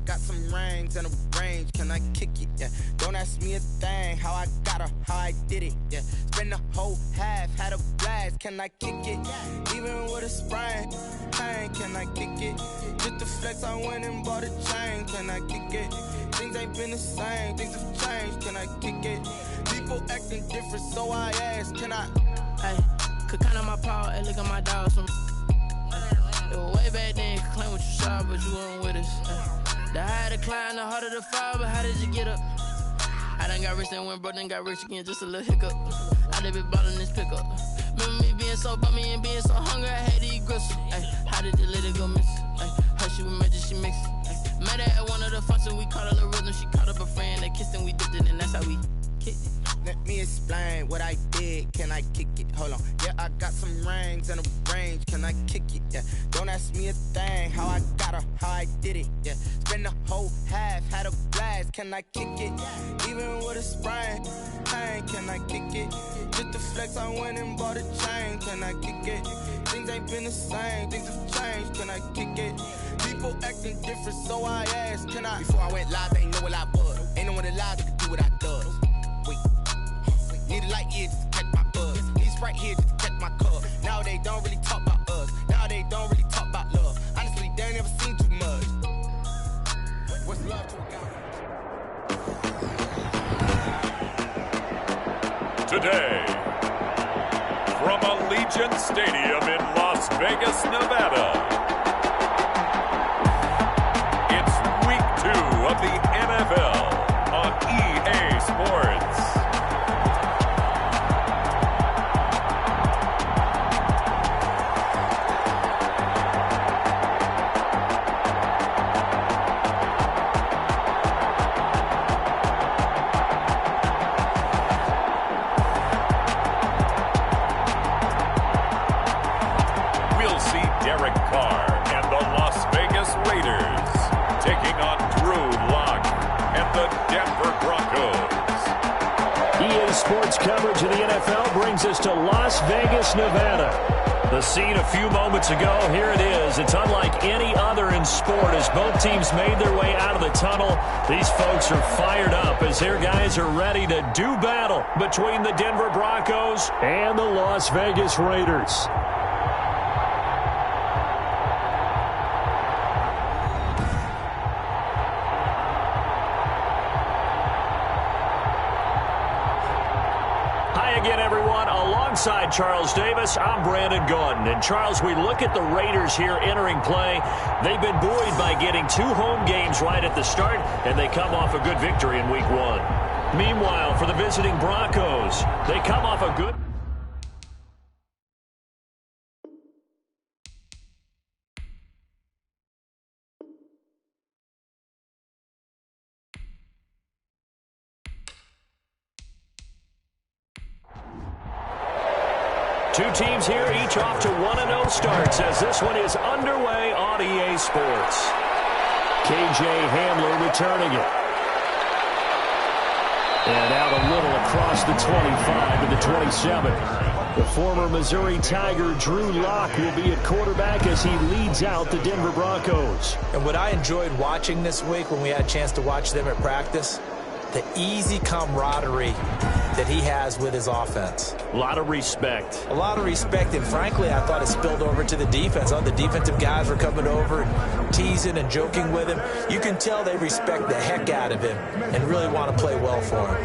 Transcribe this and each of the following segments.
got some rings and a range, can I kick it? Yeah. Don't ask me a thing, how I got her, how I did it. Yeah. Spend the whole half, had a blast, can I kick it? Even with a sprain, pain, can I kick it? Just the flex, I went and bought a chain, can I kick it? Things ain't been the same, things have changed, can I kick it? People acting different, so I ask, can I? Hey, could count on my power, hey, look at my dogs from. It was way back then, you could claim what you saw, but you weren't with us. The higher the climb, the harder the fall, but how did you get up? I done got rich and went broke, then got rich again, just a little hiccup. I done been ballin' this pickup. Remember me being so bummy and being so hungry, I had to eat gristle. Ay, how did the lady go miss? Ay, her she was magic, she mixed. Met her at one of the functions, we caught a little rhythm, she caught up a friend, they kissed and we dipped it, and that's how we kicked it. Let me explain what I did, can I kick it? Hold on, yeah, I got some rings and a range, can I kick it? Yeah, don't ask me a thing, how I got her, how I did it. Yeah, spend the whole half, had a blast, can I kick it? Even with a sprain, pain, can I kick it? Just the flex, I went and bought a chain, can I kick it? Things ain't been the same, things have changed, can I kick it? People acting different, so I asked, can I? Before I went live, they ain't know what I was. Ain't no one alive that could do what I does. Wait. Need a light year just to catch my buzz. Need Sprite here just to catch my cup. Now they don't really talk about us. Now they don't really talk about love. Honestly, they ain't never seen too much. What's love to a guy? Today, from Allegiant Stadium in Las Vegas, Nevada, it's Week 2 of the NFL on EA Sports. Derek Carr and the Las Vegas Raiders taking on Drew Lock and the Denver Broncos. EA Sports coverage of the NFL brings us to Las Vegas, Nevada. The scene a few moments ago, here it is. It's unlike any other in sport as both teams made their way out of the tunnel. These folks are fired up as their guys are ready to do battle between the Denver Broncos and the Las Vegas Raiders. Again, everyone, alongside Charles Davis, I'm Brandon Gordon. And, Charles, we look at the Raiders here entering play. They've been buoyed by getting 2 home games right at the start, and they come off a good victory in Week 1. Meanwhile, for the visiting Broncos, they come off a good... Two teams here, each off to 1-0 starts as this one is underway on EA Sports. KJ Hamler returning it. And out a little across the 25 to the 27. The former Missouri Tiger Drew Lock will be at quarterback as he leads out the Denver Broncos. And what I enjoyed watching this week when we had a chance to watch them at practice, the easy camaraderie that he has with his offense. A lot of respect. A lot of respect, and frankly, I thought it spilled over to the defense. All the defensive guys were coming over and teasing and joking with him. You can tell they respect the heck out of him and really want to play well for him.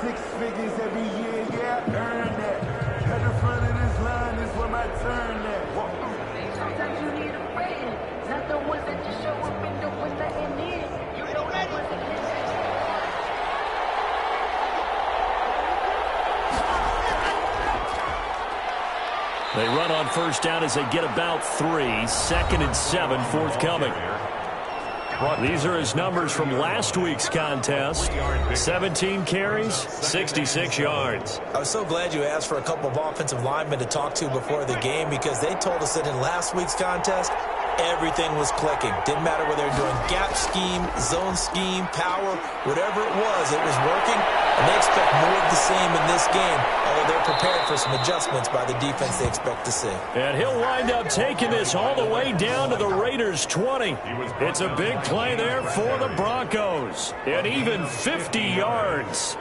6 figures every year, yeah, earn that. At the front of this line is where my turn at. Sometimes you need a friend, not the ones that just show up in the winter and then you know that was They run on first down as they get about 3. 2nd and 7 forthcoming. These are his numbers from last week's contest. 17 carries, 66 yards. I was so glad you asked for a couple of offensive linemen to talk to before the game because they told us that in last week's contest, everything was clicking. Didn't matter whether they were doing gap scheme, zone scheme, power, whatever it was working. And they expect more of the same in this game, although they're prepared for some adjustments by the defense they expect to see. And he'll wind up taking this all the way down to the Raiders' 20. It's a big play there for the Broncos. And even 50 yards.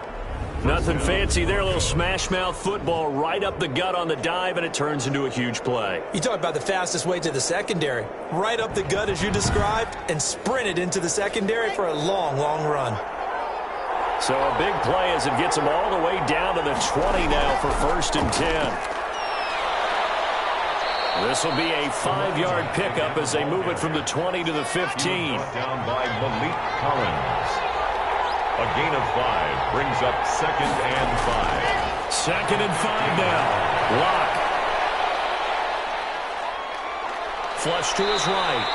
Nothing fancy there, a little smash-mouth football right up the gut on the dive, and it turns into a huge play. You talk about the fastest way to the secondary. Right up the gut as you described, and sprinted into the secondary for a long, long run. So a big play as it gets them all the way down to the 20 now for 1st and 10. This will be a 5-yard pickup as they move it from the 20 to the 15. Down by Malik Collins. A gain of 5 brings up 2nd and 5. 2nd and 5 now. Lock. Flush to his right.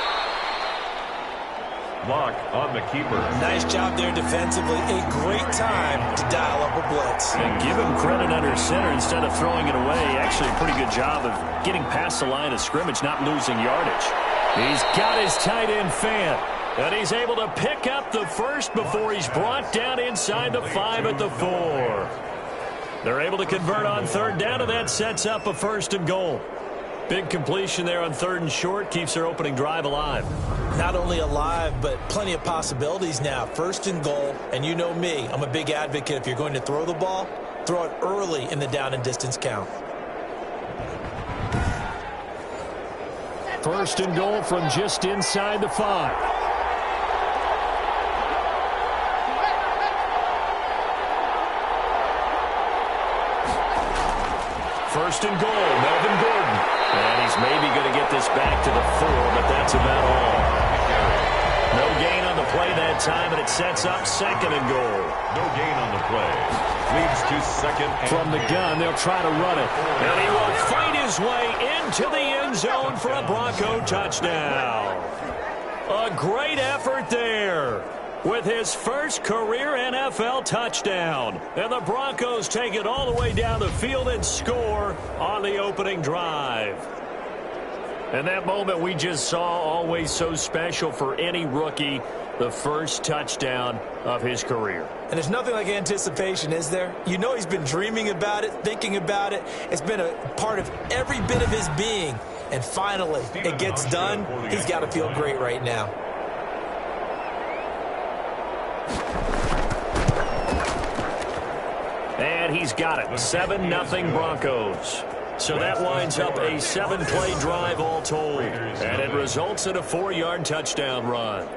Lock on the keeper. Nice job there defensively. A great time to dial up a blitz. And give him credit under center instead of throwing it away. Actually a pretty good job of getting past the line of scrimmage, not losing yardage. He's got his tight end fan. And he's able to pick up the first before he's brought down inside the 5 at the 4. They're able to convert on 3rd down, and that sets up a 1st and goal. Big completion there on 3rd and short, keeps their opening drive alive. Not only alive, but plenty of possibilities now. 1st and goal, and you know me, I'm a big advocate. If you're going to throw the ball, throw it early in the down and distance count. 1st and goal from just inside the 5. 1st and goal, Melvin Gordon. And he's maybe going to get this back to the 4, but that's about all. No gain on the play that time, and it sets up 2nd and goal. No gain on the play. Leads to 2nd and from the gun, they'll try to run it. And he will fight his way into the end zone for a Bronco touchdown. A great effort there with his first career NFL touchdown. And the Broncos take it all the way down the field and score on the opening drive. And that moment we just saw, always so special for any rookie, the first touchdown of his career. And there's nothing like anticipation, is there? You know he's been dreaming about it, thinking about it. It's been a part of every bit of his being. And finally, it gets done. He's got to feel great right now. And he's got it. 7-0 Broncos. So that winds up a 7-play drive all told. And it results in a 4-yard touchdown run.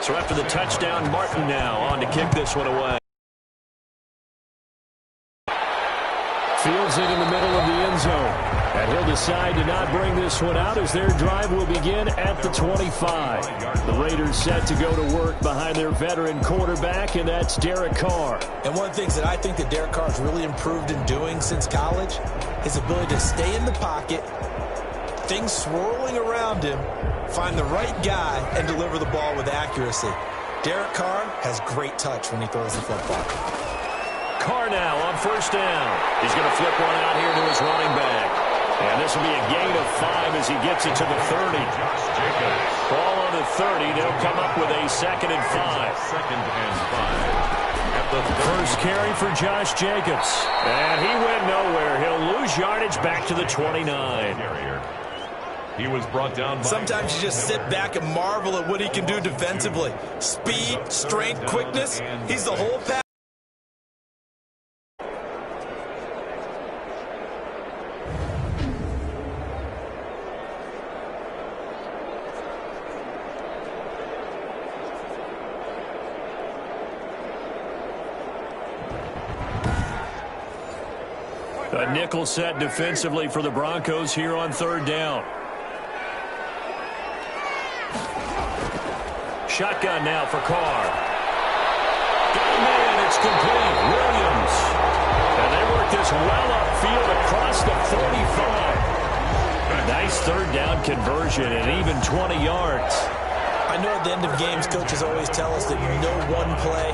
So after the touchdown, Martin now on to kick this one away. Fields it in the middle of the end zone. And he'll decide to not bring this one out as their drive will begin at the 25. The Raiders set to go to work behind their veteran quarterback, and that's Derek Carr. And one of the things that I think that Derek Carr has really improved in doing since college, his ability to stay in the pocket, things swirling around him, find the right guy, and deliver the ball with accuracy. Derek Carr has great touch when he throws the football. Carr now on 1st down. He's going to flip one out here to his running back. And this will be a gain of 5 as he gets it to the 30. Ball on the 30. They'll come up with a 2nd and 5. 2nd and 5. At the first carry for Josh Jacobs. And he went nowhere. He'll lose yardage back to the 29. He was brought down by... Sometimes you just sit back and marvel at what he can do defensively. Speed, strength, quickness. He's the whole package. A nickel set defensively for the Broncos here on 3rd down. Shotgun now for Carr. Got him in. It's complete. Williams. And they work this well upfield across the 45. Nice 3rd down conversion and even 20 yards. I know at the end of games, coaches always tell us that no one play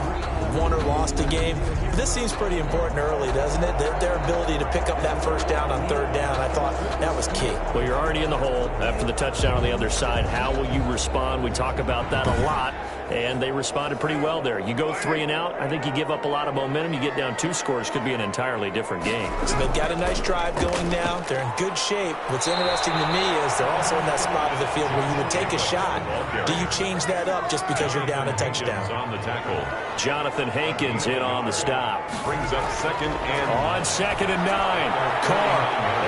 won or lost a game. But this seems pretty important early, doesn't it? Their ability to pick up that first down on third down, I thought that was key. Well, you're already in the hole after the touchdown on the other side. How will you respond? We talk about that a lot, and they responded pretty well there. You go 3 and out, I think you give up a lot of momentum. You get down 2 scores, could be an entirely different game. So they've got a nice drive going now. They're in good shape. What's interesting to me is they're also in that spot of the field where you would take a shot. Do you change that up just because you're down a touchdown? On the tackle. Jonathan Hankins in on the stop. Brings up second and... On 2nd and 9. Carr.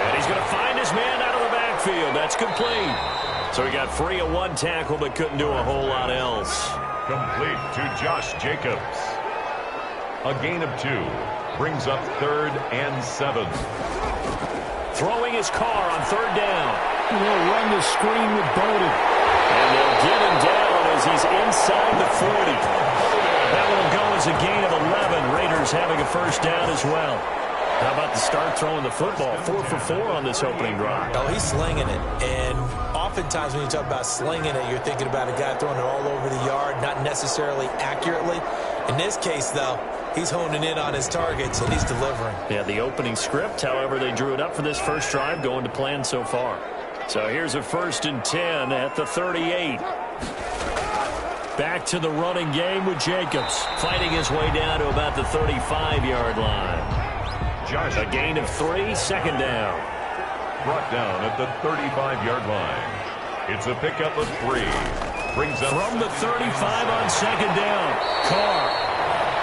And he's going to find his man out of the backfield. That's complete. So he got free of 1 tackle but couldn't do a whole lot else. Complete to Josh Jacobs. A gain of 2. Brings up 3rd and 7. Throwing his Carr on 3rd down. They'll run the screen with Bowden. And they'll get him down as he's inside the 40. That will go as a gain of 11. Raiders having a first down as well. How about the start throwing the football? 4 for 4 on this opening drive. Oh, he's slinging it. And oftentimes when you talk about slinging it, you're thinking about a guy throwing it all over the yard, not necessarily accurately. In this case, though, he's honing in on his targets, and he's delivering. Yeah, the opening script, however, they drew it up for this first drive, going to plan so far. So here's a 1st and 10 at the 38. Back to the running game with Jacobs, fighting his way down to about the 35-yard line. A gain of 3, 2nd down. Brought down at the 35-yard line. It's a pickup of 3. Brings up from the 35 on 2nd down. Carr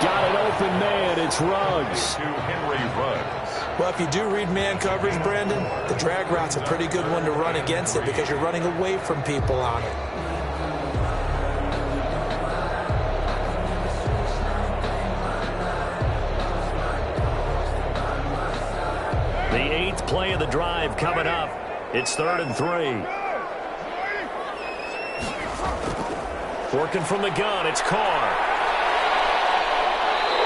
got an open man. It's Ruggs. To Henry Ruggs. Well, if you do read man coverage, Brendan, the drag route's a pretty good one to run against it because you're running away from people on it. The 8th play of the drive coming up. It's 3rd and 3. Working from the gun, it's Carr.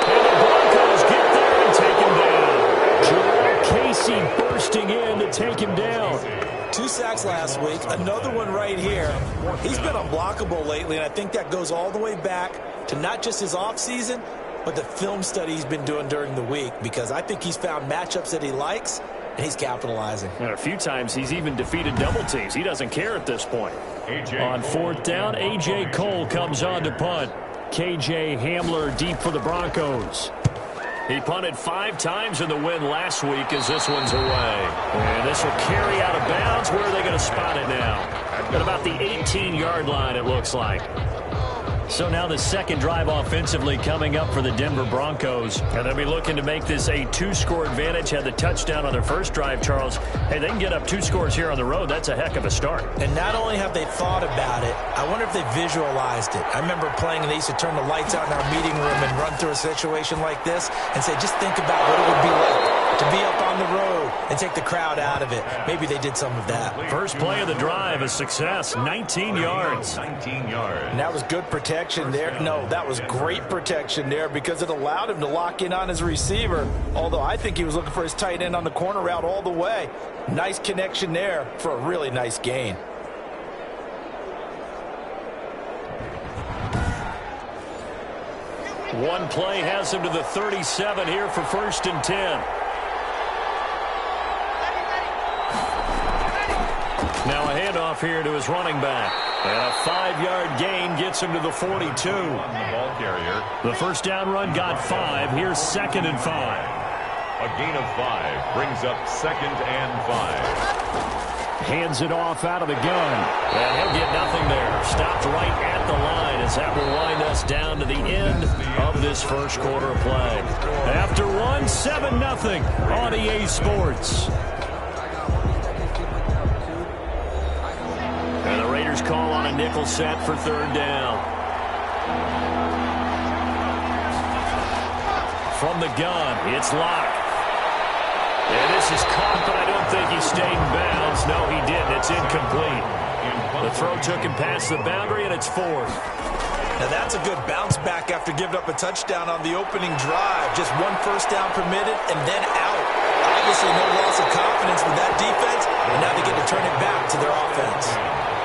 And the Broncos get there and take him down. Jarrell Casey bursting in to take him down. 2 sacks last week, another one right here. He's been unblockable lately, and I think that goes all the way back to not just his offseason, but the film study he's been doing during the week, because I think he's found matchups that he likes, and he's capitalizing. And a few times he's even defeated double teams. He doesn't care at this point. On 4th down, A.J. Cole comes on to punt. K.J. Hamler deep for the Broncos. He punted 5 times in the win last week as this one's away. And this will carry out of bounds. Where are they going to spot it now? At about the 18-yard line, it looks like. So now the 2nd drive offensively coming up for the Denver Broncos. And they'll be looking to make this a 2-score advantage. Had the touchdown on their first drive, Charles. Hey, they can get up 2 scores here on the road. That's a heck of a start. And not only have they thought about it, I wonder if they visualized it. I remember playing and they used to turn the lights out in our meeting room and run through a situation like this and say, just think about what it would be like to be up on the road and take the crowd out of it. Maybe they did some of that. First play of the drive, a success, 19 yards. 19 yards. And that was good protection there. No, that was great protection there because it allowed him to lock in on his receiver, although I think he was looking for his tight end on the corner route all the way. Nice connection there for a really nice gain. One play has him to the 37 here for 1st and 10. Now a handoff here to his running back. And a 5-yard gain gets him to the 42. On the ball carrier. The first down run got 5. Here's 2nd and 5. A gain of 5 brings up 2nd and 5. Hands it off out of the gun. And he'll get nothing there. Stopped right at the line as that will wind us down to the end of this first quarter of play. After 1, 7-0 on EA Sports. And the Raiders call on a nickel set for 3rd down. From the gun, it's Locke. And this is caught, but I don't think he stayed in bounds. No, he didn't. It's incomplete. The throw took him past the boundary, and it's 4th. Now that's a good bounce back after giving up a touchdown on the opening drive. Just 1 first down permitted and then out. Obviously no loss of confidence with that defense, and now they get to turn it back to their offense.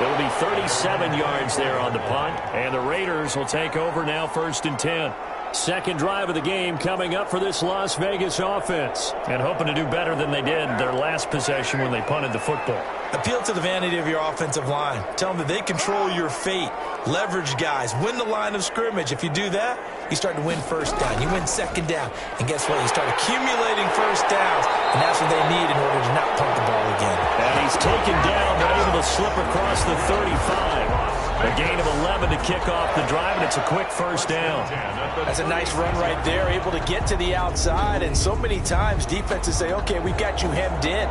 It'll be 37 yards there on the punt, and the Raiders will take over now 1st and 10. Second drive of the game coming up for this Las Vegas offense, and hoping to do better than they did their last possession when they punted the football. Appeal to the vanity of your offensive line. Tell them that they control your fate. Leverage guys. Win the line of scrimmage. If you do that, you start to win first down. You win second down. And guess what? You start accumulating first downs. And that's what they need in order to not punt the ball again. And he's taken down, but able to slip across the 35. A gain of 11 to kick off the drive, and it's a quick first down. That's a nice run right there, able to get to the outside. And so many times defenses say, okay, we've got you hemmed in.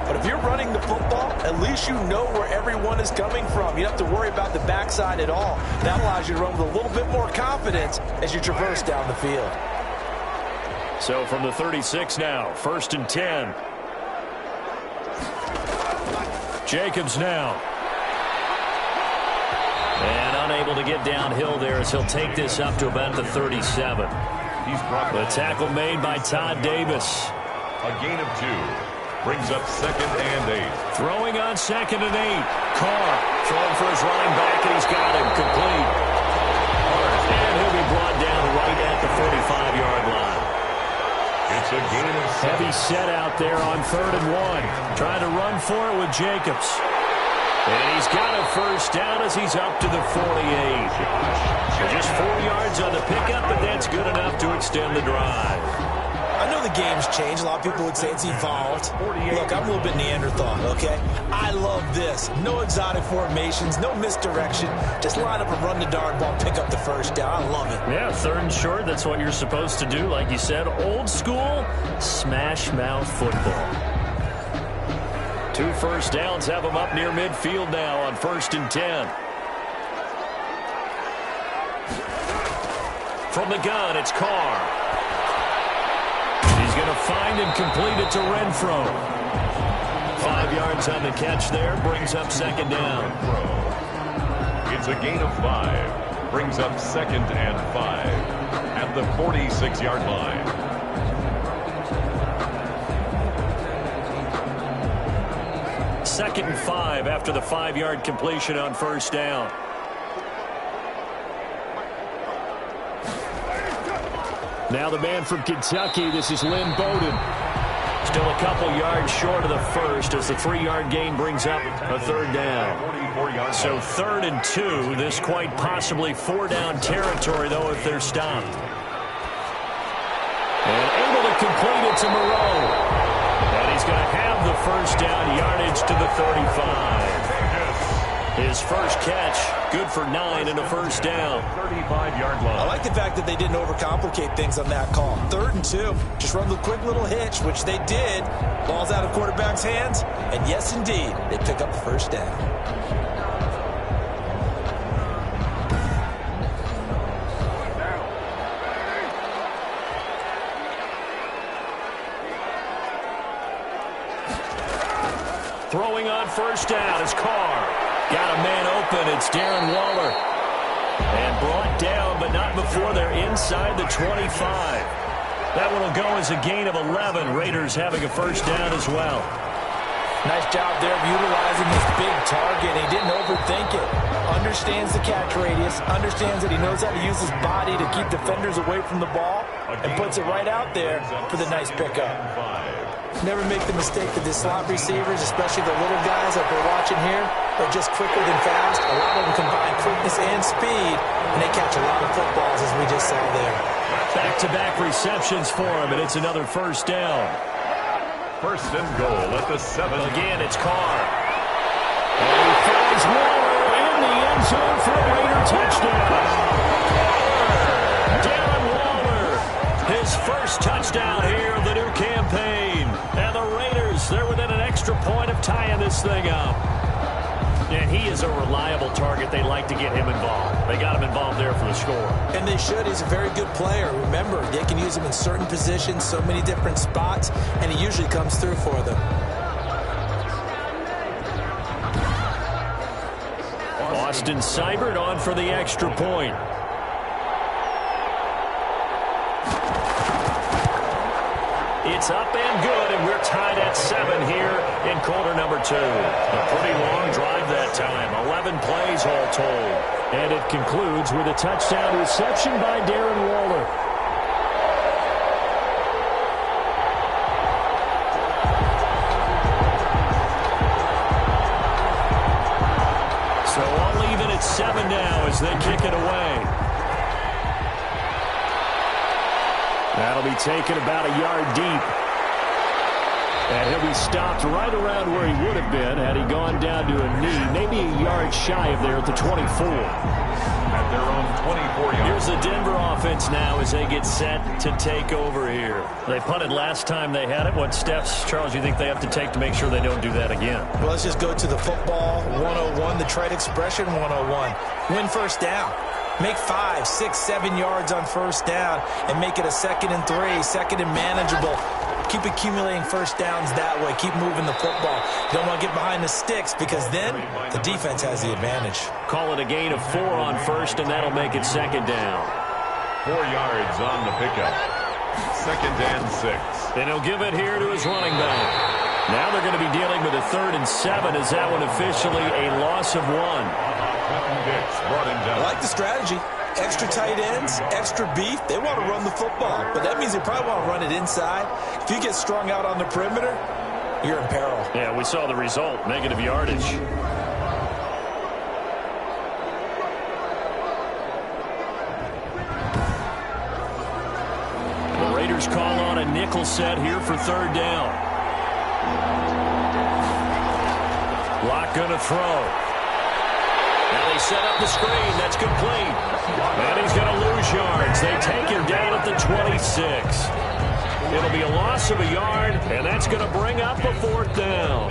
But if you're running the football, at least you know where everyone is coming from. You don't have to worry about the backside at all. That allows you to run with a little bit more confidence as you traverse down the field. So from the 36 now, 1st and 10. Jacobs now. And unable to get downhill there as he'll take this up to about the 37. The tackle made by Todd Davis. A gain of 2. Brings up 2nd and 8. Throwing on 2nd and 8. Carr throwing for his running back, and he's got him complete. And he'll be brought down right at the 45-yard line. It's a gain of 7. Heavy set out there on 3rd and 1. Trying to run for it with Jacobs. And he's got a first down as he's up to the 48. So just 4 yards on the pickup, but that's good enough to extend the drive. I know the game's changed. A lot of people would say it's evolved. Look, I'm a little bit Neanderthal, okay? I love this. No exotic formations, no misdirection. Just line up and run the darn ball, pick up the first down. I love it. Yeah, 3rd and short, that's what you're supposed to do. Like you said, old school, smash mouth football. 2 first downs have them up near midfield now on 1st and 10. From the gun, it's Carr. He's going to find and complete it to Renfro. 5 yards on the catch there, brings up 2nd down. It's a gain of 5. Brings up 2nd and 5 at the 46-yard line. 2nd and 5 after the 5-yard completion on 1st down. Now the man from Kentucky, this is Lynn Bowden. Still a couple yards short of the first as the 3-yard gain brings up a 3rd down. So 3rd and 2, this quite possibly 4-down territory, though, if they're stopped. And able to complete it to Moreau. And he's going to have the first down, yardage to the 35. His first catch, good for 9 and a first down. 35-yard line. I like the fact that they didn't overcomplicate things on that call. 3rd and 2, just run the quick little hitch, which they did. Ball's out of quarterback's hands, and yes, indeed, they pick up the first down. Throwing on 1st down is Carr. Got a man open. It's Darren Waller. And brought down, but not before they're inside the 25. That one will go as a gain of 11. Raiders having a first down as well. Nice job there of utilizing this big target. He didn't overthink it. Understands the catch radius. Understands that he knows how to use his body to keep defenders away from the ball. And puts it right out there for the nice pickup. Never make the mistake that the slot receivers, especially the little guys that we're watching here, are just quicker than fast. A lot of them combine quickness and speed, and they catch a lot of footballs, as we just saw there. Back-to-back receptions for him, and it's another first down. 1st and goal at the 7. Again, it's Carr. And he finds Waller in the end zone for a Raider touchdown. Darren Waller, his first touchdown here of the new campaign. And the Raiders, they're within an extra point of tying this thing up. And he is a reliable target. They like to get him involved. They got him involved there for the score. And they should. He's a very good player. Remember, they can use him in certain positions, so many different spots, and he usually comes through for them. Austin Seibert on for the extra point. It's up and good, and we're tied at 7 here in quarter number 2. A pretty long drive that time. 11 plays all told. And it concludes with a touchdown reception by Darren Waller. So all even at 7 now as they kick it away. That'll be taken about a yard deep. And he'll be stopped right around where he would have been had he gone down to a knee, maybe a yard shy of there at the 24. At their own 24 yards. Here's the Denver offense now as they get set to take over here. They punted last time they had it. What steps, Charles, you think they have to take to make sure they don't do that again? Well, let's just go to the football 101, the trade expression 101. Win first down. Make 5, 6, 7 yards on first down and make it a 2nd and 3, 2nd and manageable. Keep accumulating first downs that way. Keep moving the football. You don't want to get behind the sticks because then the defense has the advantage. Call it a gain of 4 on first, and that'll make it 2nd down. 4 yards on the pickup. 2nd and 6. And he'll give it here to his running back. Now they're going to be dealing with a 3rd and 7 as that one officially a loss of 1. I like the strategy. Extra tight ends, extra beef. They want to run the football, but that means they probably want to run it inside. If you get strung out on the perimeter, you're in peril. Yeah, we saw the result. Negative yardage. The Raiders call on a nickel set here for 3rd down. Lock going to throw. Now they set up the screen. That's complete. And he's going to lose yards. They take him down at the 26. It'll be a loss of a yard, and that's going to bring up a 4th down.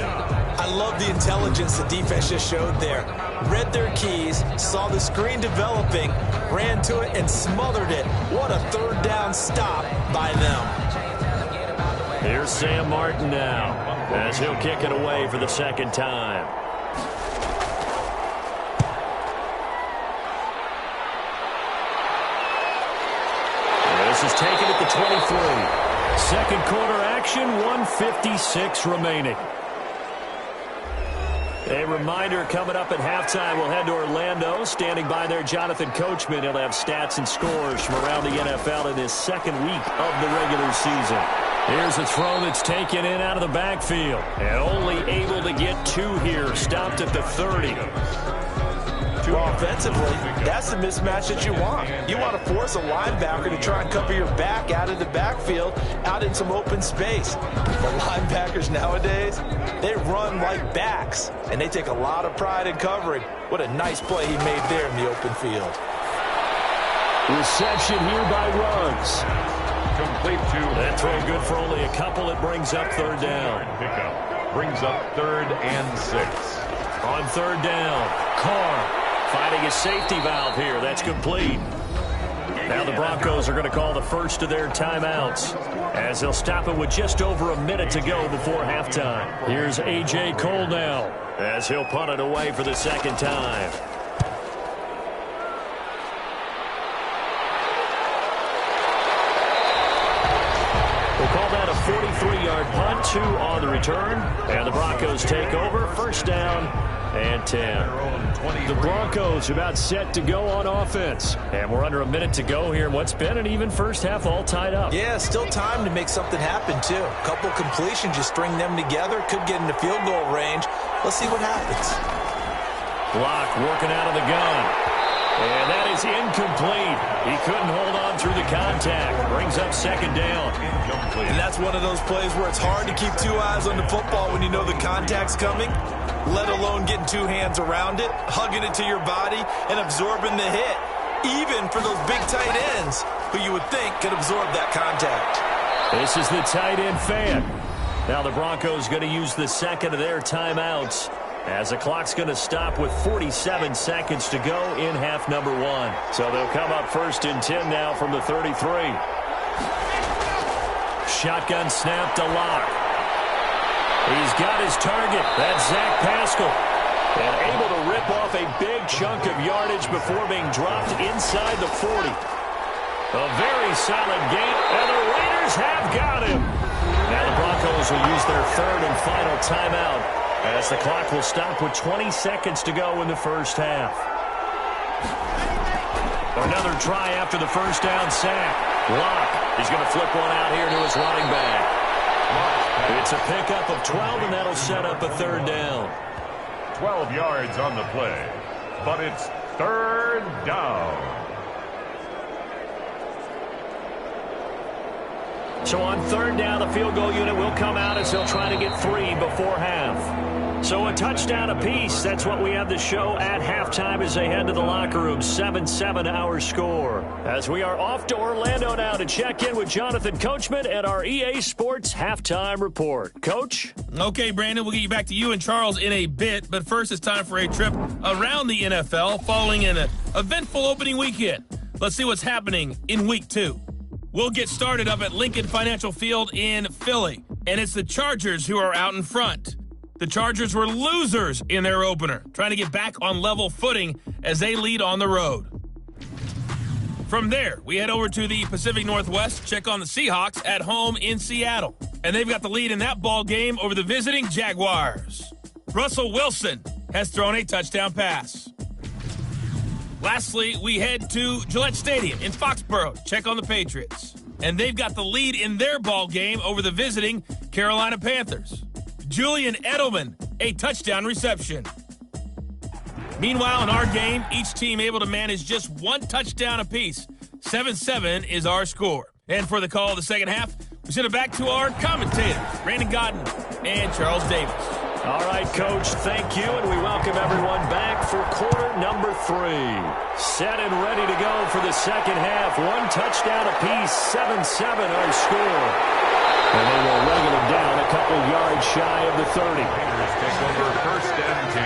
I love the intelligence the defense just showed there. Read their keys, saw the screen developing, ran to it, and smothered it. What a 3rd down stop by them. Here's Sam Martin now as he'll kick it away for the 2nd time. This is taken at the 23. 2nd quarter action, 1:56 remaining. A reminder coming up at halftime, we'll head to Orlando. Standing by there, Jonathan Coachman. He'll have stats and scores from around the NFL in his 2nd week of the regular season. Here's a throw that's taken in out of the backfield. And only able to get 2 here. Stopped at the 30. Well, offensively, that's the mismatch that you want. You want to force a linebacker to try and cover your back out of the backfield, out in some open space. The linebackers nowadays, they run like backs, and they take a lot of pride in covering. What a nice play he made there in the open field. Reception here by Ruggs. Complete to that throw good for only a couple. It brings up 3rd down. Pickup brings up 3rd and 6. On 3rd down, Carr finding a safety valve here. That's complete. Now the Broncos are going to call the first of their timeouts as they'll stop it with just over a minute to go before halftime. Here's A.J. Cole now as he'll punt it away for the 2nd time. We'll call that a 43-yard punt, 2 on the return. And the Broncos take over. 1st down and 10. The Broncos about set to go on offense. And we're under a minute to go here. What's been an even first half all tied up. Yeah, still time to make something happen, too. A couple completions, you string them together, could get into field goal range. Let's see what happens. Block working out of the gun. And that is incomplete. He couldn't hold on through the contact. Brings up 2nd down. And that's one of those plays where it's hard to keep 2 eyes on the football when you know the contact's coming, let alone getting 2 hands around it, hugging it to your body, and absorbing the hit, even for those big tight ends who you would think could absorb that contact. This is the tight end fan. Now the Broncos going to use the 2nd of their timeouts as the clock's going to stop with 47 seconds to go in half number 1. So they'll come up 1st and 10 now from the 33. Shotgun snap to Locke. He's got his target. That's Zach Pascal. And able to rip off a big chunk of yardage before being dropped inside the 40. A very solid game, and the Raiders have got him. Now the Broncos will use their third and final timeout as the clock will stop with 20 seconds to go in the first half. Another try after the first down sack. Locke is going to flip one out here to his running back. It's a pickup of 12, and that'll set up a third down. 12 yards on the play, but it's third down. So on third down, the field goal unit will come out as they'll try to get 3 before half. So a touchdown apiece. That's what we have to show at halftime as they head to the locker room. 7-7 our score. As we are off to Orlando now to check in with Jonathan Coachman at our EA Sports Halftime Report. Coach? Okay, Brandon, we'll get you back to you and Charles in a bit. But first, it's time for a trip around the NFL following an eventful opening weekend. Let's see what's happening in Week 2. We'll get started up at Lincoln Financial Field in Philly, and it's the Chargers who are out in front. The Chargers were losers in their opener, trying to get back on level footing as they lead on the road. From there, we head over to the Pacific Northwest, check on the Seahawks at home in Seattle, and they've got the lead in that ball game over the visiting Jaguars. Russell Wilson has thrown a touchdown pass. Lastly, we head to Gillette Stadium in Foxborough, check on the Patriots. And they've got the lead in their ball game over the visiting Carolina Panthers. Julian Edelman, a touchdown reception. Meanwhile, in our game, each team able to manage just one touchdown apiece. 7-7 is our score. And for the call of the second half, we send it back to our commentators, Brandon Godden and Charles Davis. All right, Coach, thank you, and we welcome everyone back for quarter number 3. Set and ready to go for the second half. One touchdown apiece, 7-7 our score. And they will wrangle it down a couple yards shy of the 30. Raiders take over first and 10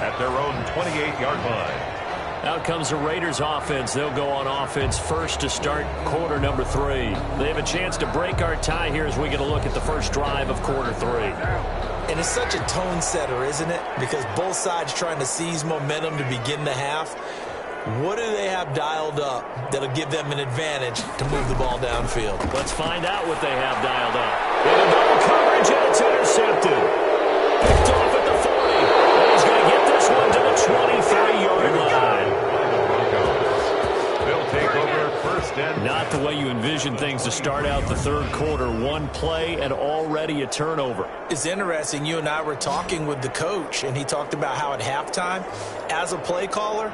at their own 28-yard line. Out comes the Raiders offense. They'll go on offense first to start quarter number 3. They have a chance to break our tie here as we get a look at the first drive of quarter 3. And it's such a tone setter, isn't it? Because both sides trying to seize momentum to begin the half. What do they have dialed up that'll give them an advantage to move the ball downfield? Let's find out what they have dialed up. In a double coverage, and it's intercepted. Picked off at the 40. And he's going to get this one to the 23-yard line. They'll take over first and... Not the way you envision things to start out the third quarter. One play and already a turnover. It's interesting. You and I were talking with the coach, and he talked about how at halftime, as a play caller,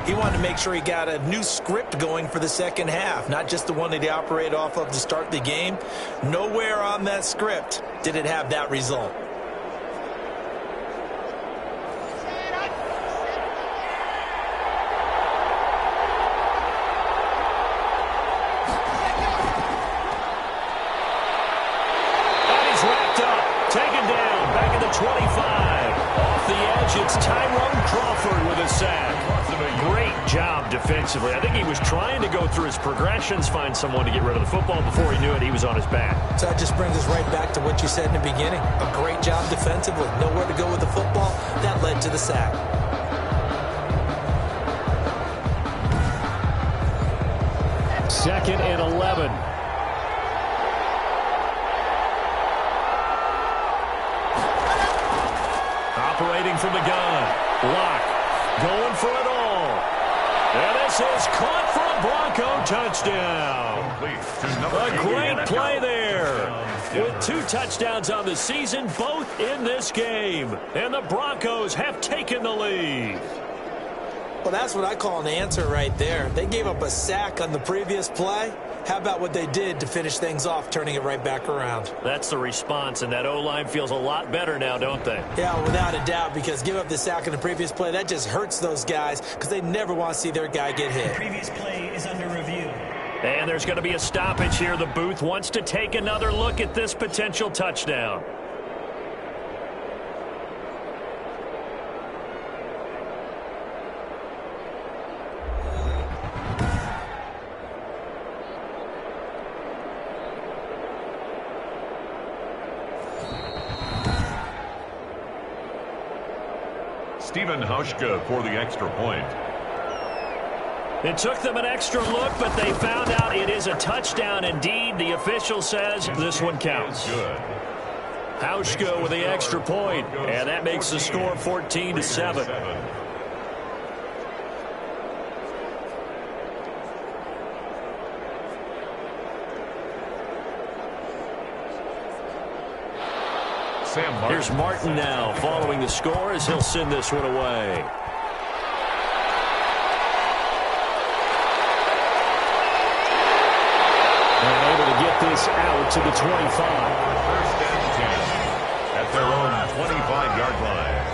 he wanted to make sure he got a new script going for the second half, not just the one that he operated off of to start the game. Nowhere on that script did it have that result. Taken down, back at the 25. Off the edge, it's Tyrone Crawford with a sack. Great job defensively. I think he was trying to go through his progressions, find someone to get rid of the football. Before he knew it, he was on his back. So that just brings us right back to what you said in the beginning. A great job defensively. Nowhere to go with the football. That led to the sack. Second and 11. Operating from the gun. Locke going for it all. And this is caught for a Bronco touchdown. A great play there. With 2 touchdowns on the season, both in this game. And the Broncos have taken the lead. Well, that's what I call an answer right there. They gave up a sack on the previous play. How about what they did to finish things off, turning it right back around? That's the response, and that O-line feels a lot better now, don't they? Yeah, without a doubt, because give up the sack in the previous play, that just hurts those guys because they never want to see their guy get hit. The previous play is under review. And there's going to be a stoppage here. The booth wants to take another look at this potential touchdown. Stephen Hauschka for the extra point. It took them an extra look, but they found out it is a touchdown indeed. The official says this one counts. Good. Hauschka with the extra point, and that makes the score 14-7. Here's Martin now following the score as he'll send this one away. And able to get this out to the 25. First and 10 at their own 25-yard line.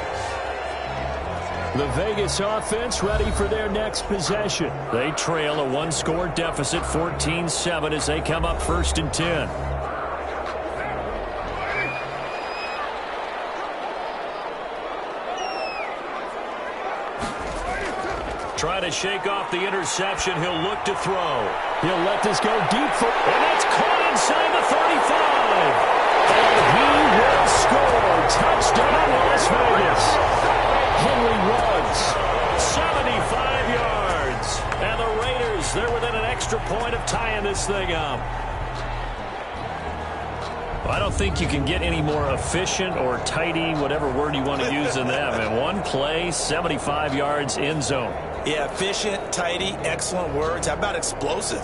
The Vegas offense ready for their next possession. They trail a one-score deficit, 14-7, as they come up first and 10. Trying to shake off the interception. He'll look to throw. He'll let this go deep for... And that's caught inside the 35. And he will score. Touchdown, Las Vegas. Henry runs 75 yards. And the Raiders, they're within an extra point of tying this thing up. I don't think you can get any more efficient or tidy, whatever word you want to use in them. In one play, 75 yards end zone. Yeah, efficient, tidy, excellent words. How about explosive?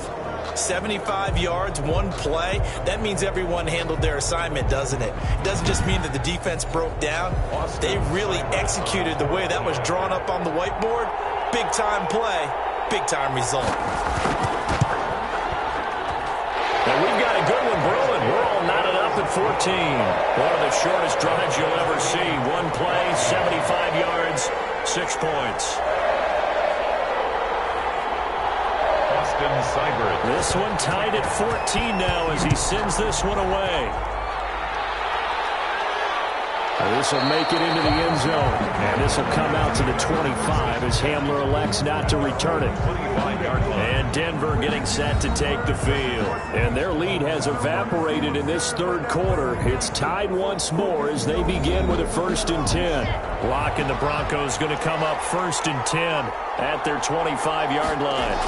75 yards, one play. That means everyone handled their assignment, doesn't it? It doesn't just mean that the defense broke down. They really executed the way that was drawn up on the whiteboard. Big-time play, big-time result. And we've got a good one brewing. We're all knotted up at 14. One of the shortest drives you'll ever see. One play, 75 yards, 6 points. This one tied at 14 now as he sends this one away. This will make it into the end zone. And this will come out to the 25 as Hamler elects not to return it. And Denver getting set to take the field. And their lead has evaporated in this third quarter. It's tied once more as they begin with a 1st and 10. Locke and the Broncos going to come up 1st and 10 at their 25-yard line.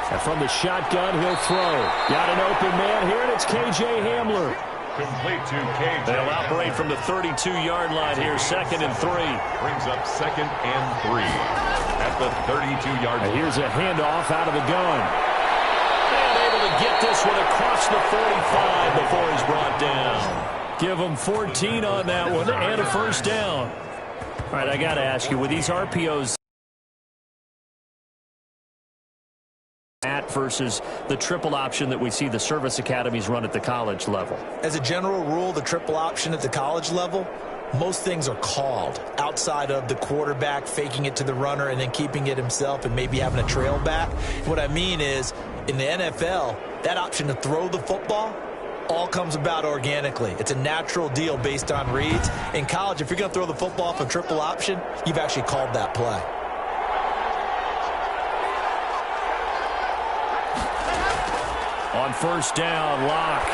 And from the shotgun, he'll throw. Got an open man here, and it's K.J. Hamler. Complete to KJ. They'll operate from the 32-yard line here, 2nd and 3. Brings up 2nd and 3 at the 32-yard line. And here's a handoff out of the gun. And able to get this one across the 45 before he's brought down. Give him 14 on that one and a 1st down. All right, I got to ask you, with these RPOs versus the triple option that we see the service academies run at the college level? As a general rule, the triple option at the college level, most things are called outside of the quarterback faking it to the runner and then keeping it himself and maybe having a trail back. What I mean is, in the NFL, that option to throw the football all comes about organically. It's a natural deal based on reads. In college, if you're going to throw the football for triple option, you've actually called that play. On 1st down, Locke.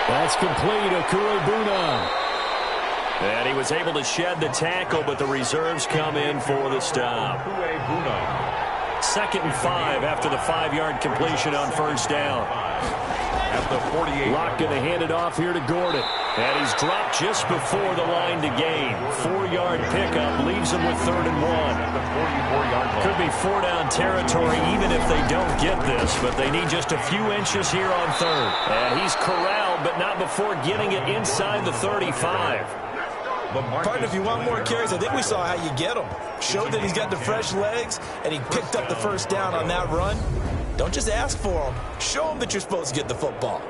That's complete. Okuribuna. And he was able to shed the tackle, but the reserves come in for the stop. 2nd and 5 after the 5-yard completion on 1st down. At the 48. Locke going to hand it off here to Gordon. And he's dropped just before the line to gain. 4-yard pickup leaves him with 3rd and 1. At the 44-yard line. Could be 4-down territory even if they don't get this, but they need just a few inches here on 3rd. And he's corralled, but not before getting it inside the 35. Partner, if you want more carries, I think we saw how you get them. Showed that he's got the fresh legs, and he picked up the 1st down on that run. Don't just ask for them. Show them that you're supposed to get the football.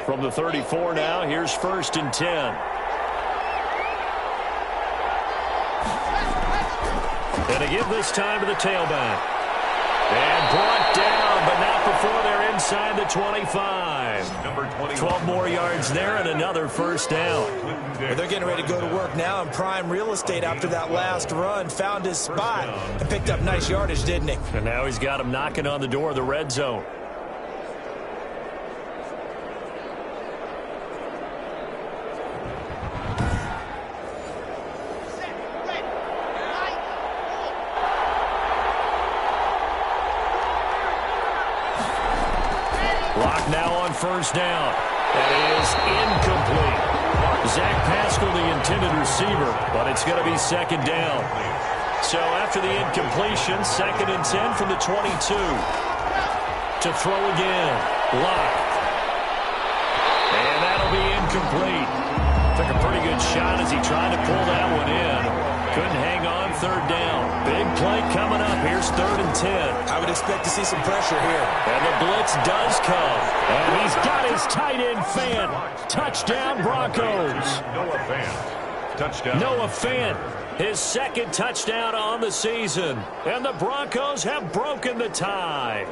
From the 34 now, here's 1st and 10. And to give this time to the tailback. And brought down, but not before they're inside the 25. Number 20. 12 more yards there and another first down. Well, they're getting ready to go to work now in prime real estate after that last run. Found his spot and picked up nice yardage, didn't he? And now he's got him knocking on the door of the red zone. Lock now on first down. That is incomplete. Zach Pascal, the intended receiver, but it's going to be second down. So after the incompletion, 2nd and 10 from the 22. To throw again. Lock. And that'll be incomplete. Took a pretty good shot as he tried to pull that one in. Couldn't hang on, 3rd down. Big play coming up. Here's 3rd and 10. I would expect to see some pressure here. And the blitz does come. And he's got his tight end fan. Touchdown, Broncos. Noah Fant. Touchdown. Noah Fant, his 2nd touchdown on the season. And the Broncos have broken the tie.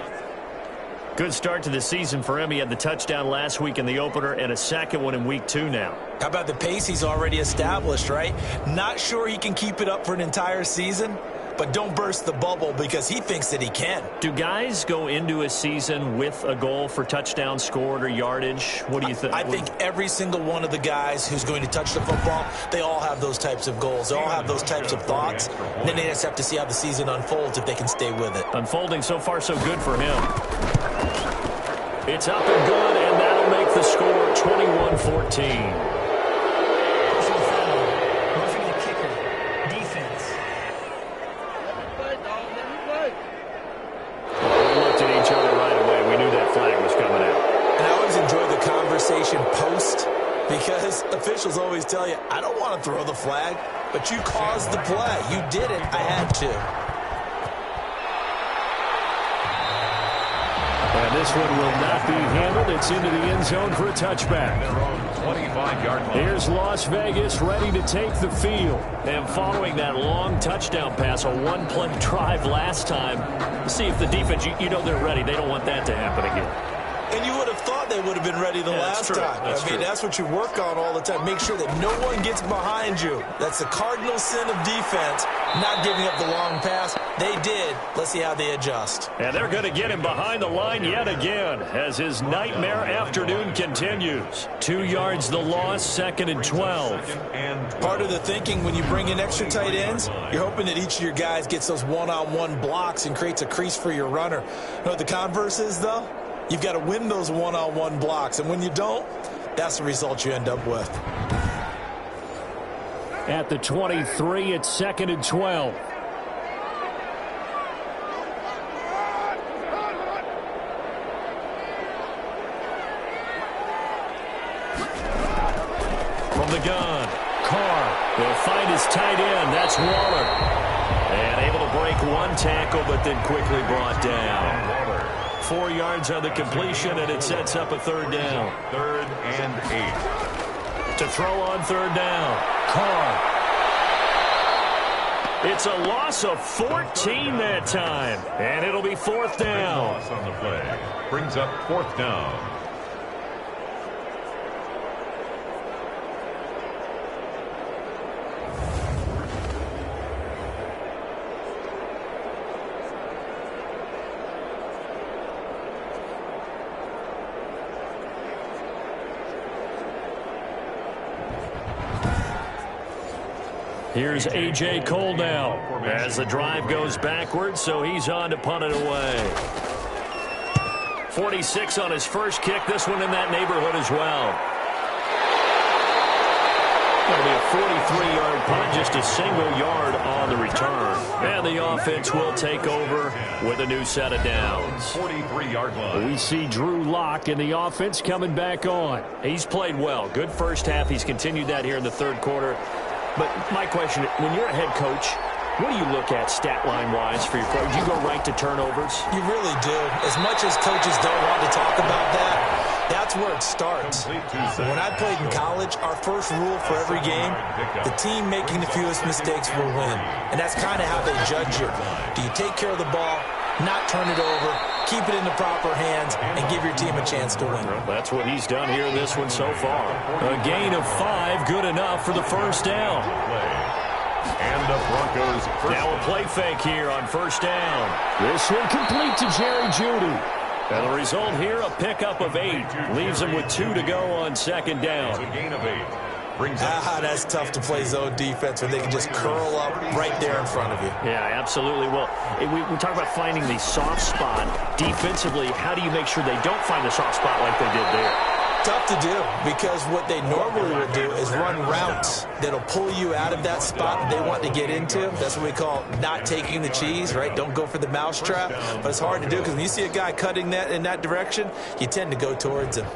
Good start to the season for him. He had the touchdown last week in the opener and a 2nd one in week 2 now. How about the pace he's already established, right? Not sure he can keep it up for an entire season, but don't burst the bubble because he thinks that he can. Do guys go into a season with a goal for touchdown scored or yardage? What do you think? I think every single one of the guys who's going to touch the football, they all have those types of goals. They all have those types of thoughts. And then they just have to see how the season unfolds if they can stay with it. Unfolding so far so good for him. It's up and good, and that'll make the score 21-14. Post, because officials always tell you, I don't want to throw the flag, but you caused the play. You did it. I had to. And this one will not be handled. It's into the end zone for a touchback. 25-yard line. Here's Las Vegas ready to take the field. And following that long touchdown pass, a one-play drive last time, see if the defense, you know they're ready. They don't want that to happen again. And you would have thought they would have been ready the last time. I mean, that's what you work on all the time. Make sure that no one gets behind you. That's the cardinal sin of defense, not giving up the long pass. They did. Let's see how they adjust. And they're going to get him behind the line yet again as his nightmare afternoon continues. 2 yards the loss, 2nd and 12. Part of the thinking when you bring in extra tight ends, you're hoping that each of your guys gets those one-on-one blocks and creates a crease for your runner. You know what the converse is, though? You've got to win those one-on-one blocks, and when you don't, that's the result you end up with. At the 23, it's 2nd and 12. From the gun, Carr will find his tight end. That's Waller. And able to break one tackle, but then quickly brought down. 4 yards on the completion, and it sets up a 3rd down. 3rd and 8. To throw on 3rd down, Carr. It's a loss of 14 that time, and it'll be 4th down. Loss on the play brings up 4th down. Here's A.J. Cole now as the drive goes backwards, so he's on to punt it away. 46 on his first kick, this one in that neighborhood as well. It'll be a 43-yard punt, just a single yard on the return. And the offense will take over with a new set of downs. 43-yard line. We see Drew Lock in the offense coming back on. He's played well. Good first half. He's continued that here in the 3rd quarter. But my question, when you're a head coach, what do you look at stat line-wise for your play? Do you go right to turnovers? You really do. As much as coaches don't want to talk about that, that's where it starts. When I played in college, our first rule for every game, the team making the fewest mistakes will win. And that's kind of how they judge you. Do you take care of the ball, not turn it over, keep it in the proper hands, and give your team a chance to win. Well, that's what he's done here in this one so far. A gain of 5, good enough for the first down. And the Broncos now a play fake here on first down. This one complete to Jerry Jeudy. And the result here, a pickup of 8. Leaves him with 2 to go on second down. a gain of 8. That's tough to play zone defense when they can just curl up right there in front of you. Yeah, absolutely. Well, we talk about finding the soft spot. Defensively, how do you make sure they don't find the soft spot like they did there? Tough to do, because what they normally will do is run routes that'll pull you out of that spot that they want to get into. That's what we call not taking the cheese, right? Don't go for the mousetrap. But it's hard to do, because when you see a guy cutting that in that direction, you tend to go towards him.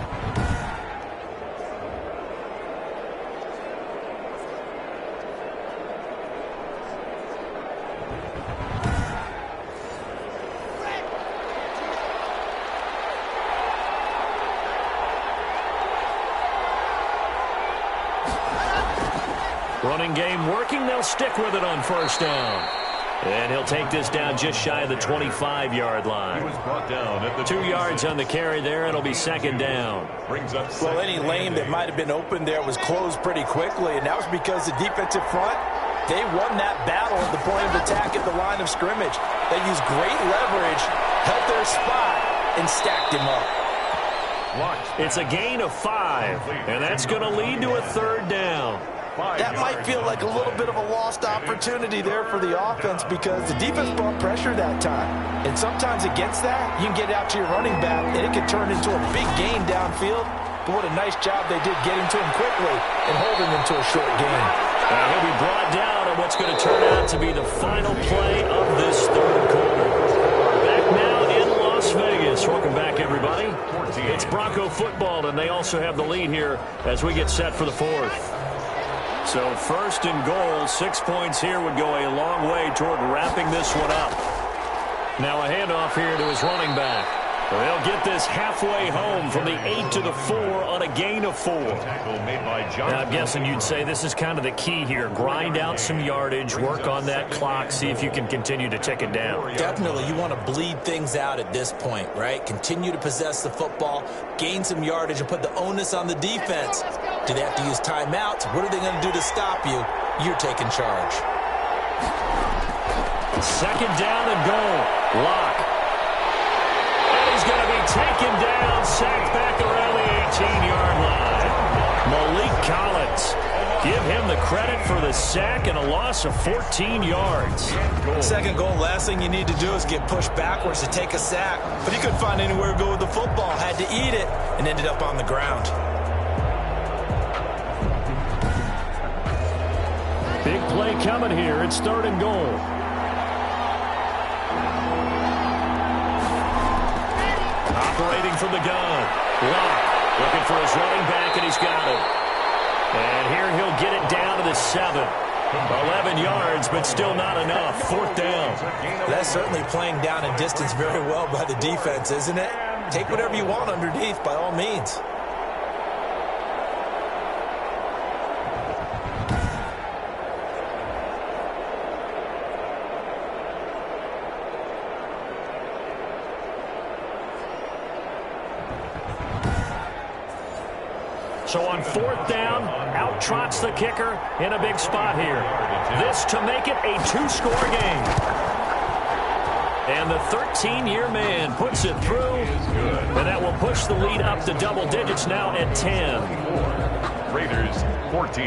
Running game working. They'll stick with it on first down. And he'll take this down just shy of the 25-yard line. He was brought down at the 2 yards on the carry there. It'll be second down. Well, any lane that might have been open there was closed pretty quickly, and that was because the defensive front, they won that battle at the point of attack at the line of scrimmage. They used great leverage, held their spot, and stacked him up. It's a gain of 5, and that's going to lead to a third down. That might feel like a little bit of a lost opportunity there for the offense, because the defense brought pressure that time. And sometimes against that, you can get out to your running back, and it could turn into a big gain downfield. But what a nice job they did getting to him quickly and holding him to a short gain. He'll be brought down on what's going to turn out to be the final play of this third quarter. Back now in Las Vegas. Welcome back, everybody. It's Bronco football, and they also have the lead here as we get set for the fourth. So first and goal, 6 points here would go a long way toward wrapping this one up. Now a handoff here to his running back. They'll get this halfway home from the 8 to the 4 on a gain of 4. Now I'm guessing you'd say this is kind of the key here. Grind out some yardage, work on that clock, see if you can continue to tick it down. Definitely, you want to bleed things out at this point, right? Continue to possess the football, gain some yardage, and put the onus on the defense. Do they have to use timeouts? What are they going to do to stop you? You're taking charge. Second down and goal. Lock. He's going to be taken down, sacked back around the 18-yard line. Malik Collins. Give him the credit for the sack and a loss of 14 yards. Second goal, last thing you need to do is get pushed backwards to take a sack. But he couldn't find anywhere to go with the football, had to eat it, and ended up on the ground. Big play coming here. It's third and goal. Operating from the gun. Lock looking for his running back, and he's got him. And here he'll get it down to the 7. 11 yards, but still not enough. Fourth down. That's certainly playing down in distance very well by the defense, isn't it? Take whatever you want underneath, by all means. So on fourth down, out trots the kicker in a big spot here. This to make it a 2-score game. And the 13-year man puts it through, and that will push the lead up to double digits now at 10. Raiders 14.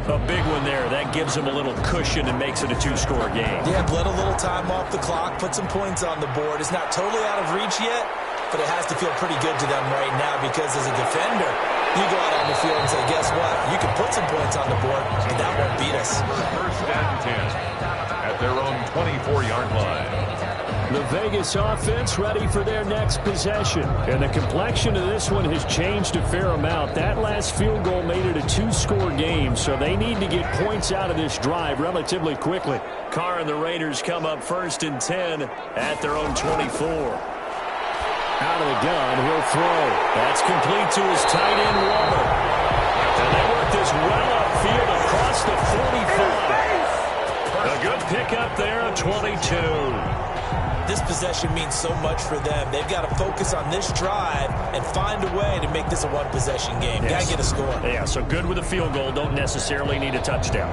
A big one there. That gives them a little cushion and makes it a 2-score game. Yeah, let a little time off the clock, put some points on the board. It's not totally out of reach yet, but it has to feel pretty good to them right now, because as a defender, you go out on the field and say, guess what? You can put some points on the board, and that won't beat us. First and 10 at their own 24-yard line. The Vegas offense ready for their next possession. And the complexion of this one has changed a fair amount. That last field goal made it a 2-score game, so they need to get points out of this drive relatively quickly. Carr and the Raiders come up first and 10 at their own 24. Out of the gun, he'll throw. That's complete to his tight end, Waller. And they work this well upfield across the 45. A good pick up there, a 22. This possession means so much for them. They've got to focus on this drive and find a way to make this a one-possession game. Yes. Got to get a score. Yeah, so good with a field goal. Don't necessarily need a touchdown.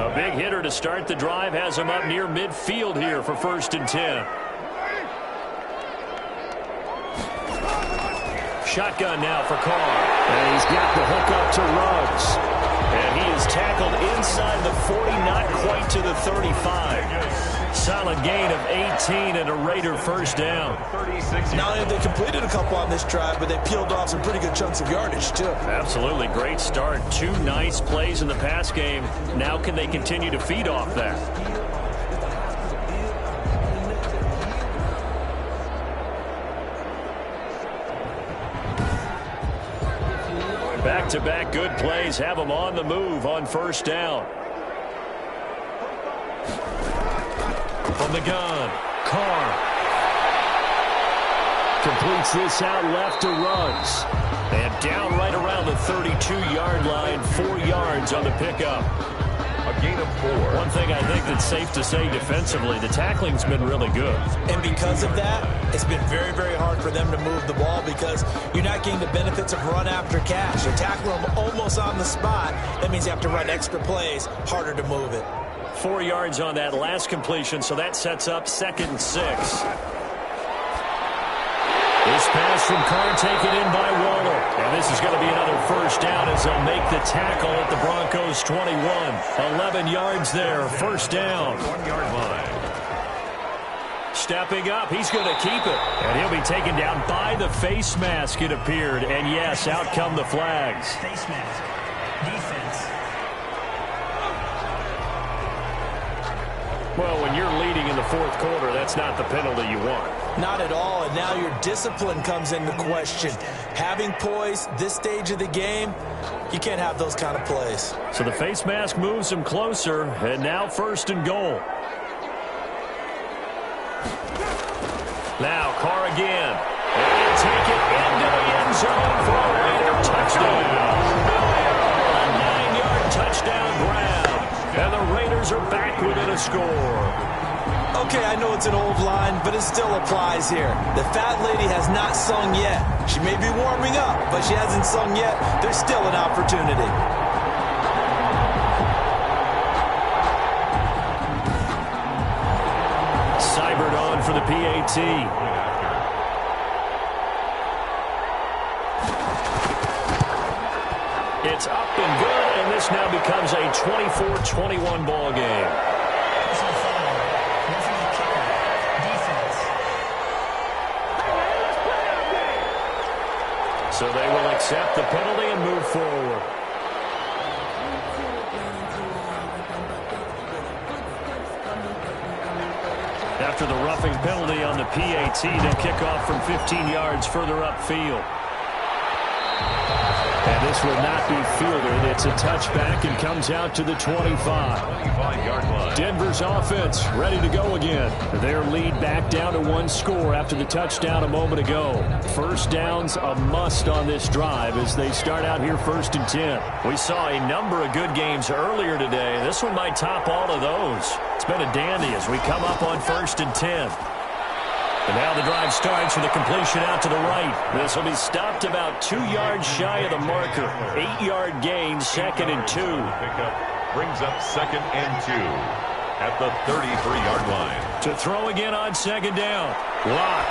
A big hitter to start the drive has him up near midfield here for 1st and 10. Shotgun now for Carr. And he's got the hook up to Ruggs. And he is tackled inside the 40, not quite to the 35. Solid gain of 18 and a Raider first down. Not only have they completed a couple on this drive, but they peeled off some pretty good chunks of yardage, too. Absolutely. Great start. 2 nice plays in the pass game. Now can they continue to feed off that? Back-to-back good plays have them on the move on 1st down. From the gun, Carr completes this out left to Ruggs. And down right around the 32-yard line, 4 yards on the pickup. A gain of 4. One thing I think that's safe to say defensively, the tackling's been really good. And because of that, it's been very, very hard for them to move the ball because you're not getting the benefits of run after catch. You're tackling them almost on the spot. That means you have to run extra plays, harder to move it. 4 yards on that last completion, so that sets up 2nd and 6. This pass from Carr taken in by Waller. And this is going to be another first down as they'll make the tackle at the Broncos 21. 11 yards there, first down. 1-yard line. Stepping up, he's going to keep it. And he'll be taken down by the face mask, it appeared. And yes, out come the flags. Face mask. Defense. Well, when you're leading in the 4th quarter, that's not the penalty you want. Not at all, and now your discipline comes into question. Having poise this stage of the game, you can't have those kind of plays. So the face mask moves him closer, and now 1st and goal. Now Carr again. And he'll take it into the end zone for a Raider touchdown. A 9-yard touchdown grab. And the Raiders are back within a score. Okay, I know it's an old line, but it still applies here. The fat lady has not sung yet. She may be warming up, but she hasn't sung yet. There's still an opportunity. Seibert on for the PAT. It's up and good, and this now becomes a 24-21 ball game. So they will accept the penalty and move forward. After the roughing penalty on the PAT, they'll kick off from 15 yards further upfield. And this will not be fielded. It's a touchback and comes out to the 25. 25-yard line. Denver's offense ready to go again. Their lead back down to 1 score after the touchdown a moment ago. First down's a must on this drive as they start out here 1st and 10. We saw a number of good games earlier today. This one might top all of those. It's been a dandy as we come up on 1st and 10. And now the drive starts with a completion out to the right. This will be stopped about 2 yards shy of the marker. 8-yard gain, 2nd and 2. Pickup brings up 2nd and 2 at the 33-yard line. To throw again on 2nd down. Lock.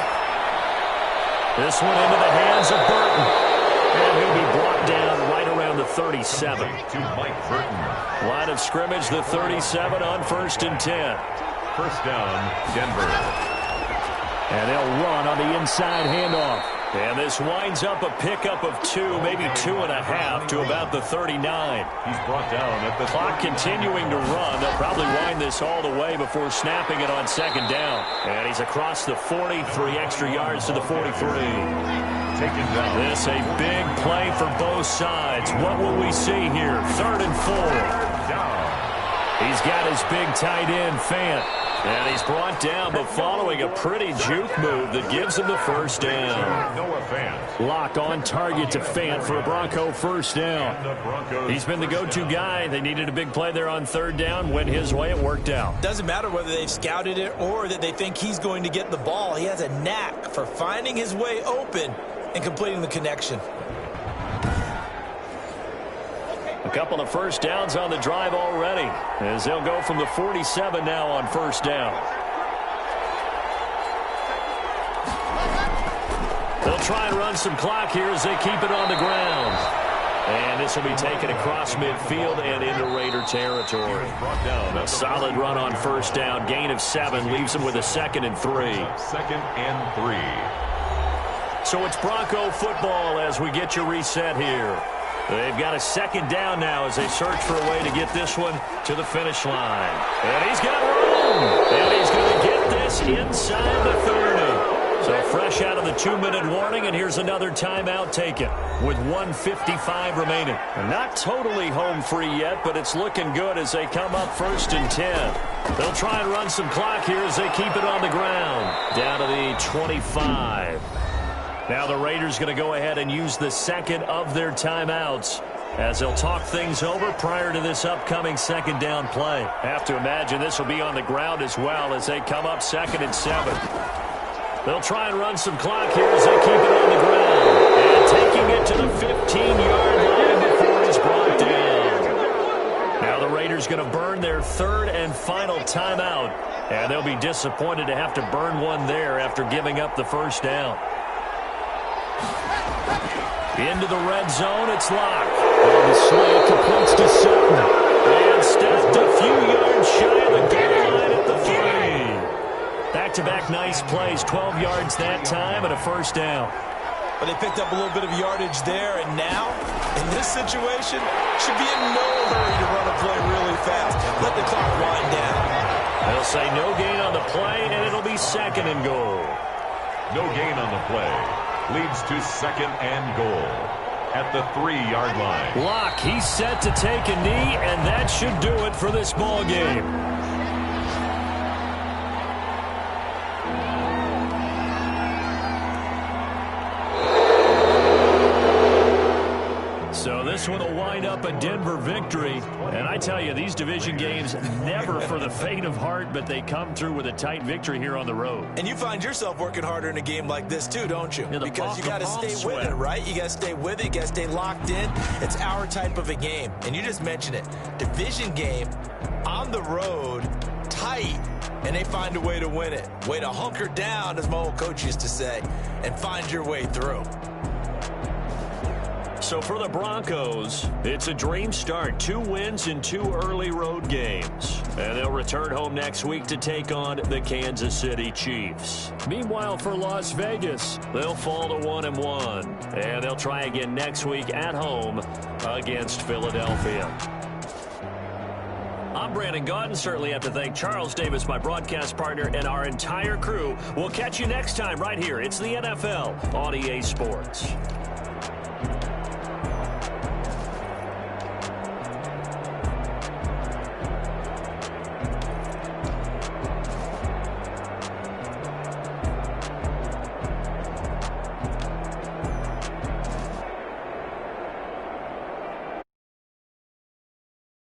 This one into the hands of Burton. And he'll be brought down right around the 37. To Mike Burton. Line of scrimmage, the 37 on 1st and 10. First down, Denver. And they'll run on the inside handoff. And this winds up a pickup of 2, maybe 2.5 to about the 39. He's brought down at the clock continuing to run. They'll probably wind this all the way before snapping it on 2nd down. And he's across the 40, 3 extra yards to the 43. Taken down. This a big play for both sides. What will we see here? 3rd and 4. Down. He's got his big tight end, Fant. And he's brought down, but following a pretty juke move that gives him the first down. Lock on target to Fant for a Bronco first down. He's been the go-to guy. They needed a big play there on third down. Went his way. It worked out. Doesn't matter whether they've scouted it or that they think he's going to get the ball. He has a knack for finding his way open and completing the connection. A couple of first downs on the drive already, as they'll go from the 47 now on first down. They'll try and run some clock here as they keep it on the ground. And this will be taken across midfield and into Raider territory. A solid run on first down. Gain of 7 leaves them with a 2nd and 3. 2nd and 3. So it's Bronco football as we get you reset here. They've got a 2nd down now as they search for a way to get this one to the finish line. And he's got room. And he's going to get this inside the 30. So fresh out of the 2-minute warning, and here's another timeout taken with 1:55 remaining. Not totally home free yet, but it's looking good as they come up 1st and 10. They'll try and run some clock here as they keep it on the ground. Down to the 25. Now the Raiders going to go ahead and use the 2nd of their timeouts as they'll talk things over prior to this upcoming 2nd down play. Have to imagine this will be on the ground as well as they come up 2nd and 7. They'll try and run some clock here as they keep it on the ground. And taking it to the 15-yard line before it's brought down. Now the Raiders going to burn their 3rd and final timeout. And they'll be disappointed to have to burn one there after giving up the first down. Into the red zone, it's Lock. And the slant completes to Sutton. And stepped a few yards shy of the goal line at the 3. Back-to-back nice plays, 12 yards that time and a first down. But they picked up a little bit of yardage there, and now, in this situation, should be in no hurry to run a play really fast. Let the clock wind down. They'll say no gain on the play, and it'll be 2nd and goal. No gain on the play. Leads to 2nd and goal at the 3-yard line. Lock, he's set to take a knee, and that should do it for this ball game. So this one will wind up a Denver victory. And I tell you, these division games never for the faint of heart, but they come through with a tight victory here on the road. And you find yourself working harder in a game like this too, don't you? Yeah, because you got to stay with it, right? You got to stay with it. You got to stay locked in. It's our type of a game. And you just mentioned it. Division game on the road, tight. And they find a way to win it. Way to hunker down, as my old coach used to say, and find your way through. So for the Broncos, it's a dream start. 2 wins in 2 early road games. And they'll return home next week to take on the Kansas City Chiefs. Meanwhile, for Las Vegas, they'll fall to 1-1. And they'll try again next week at home against Philadelphia. I'm Brandon Gaudin. Certainly have to thank Charles Davis, my broadcast partner, and our entire crew. We'll catch you next time right here. It's the NFL on EA Sports.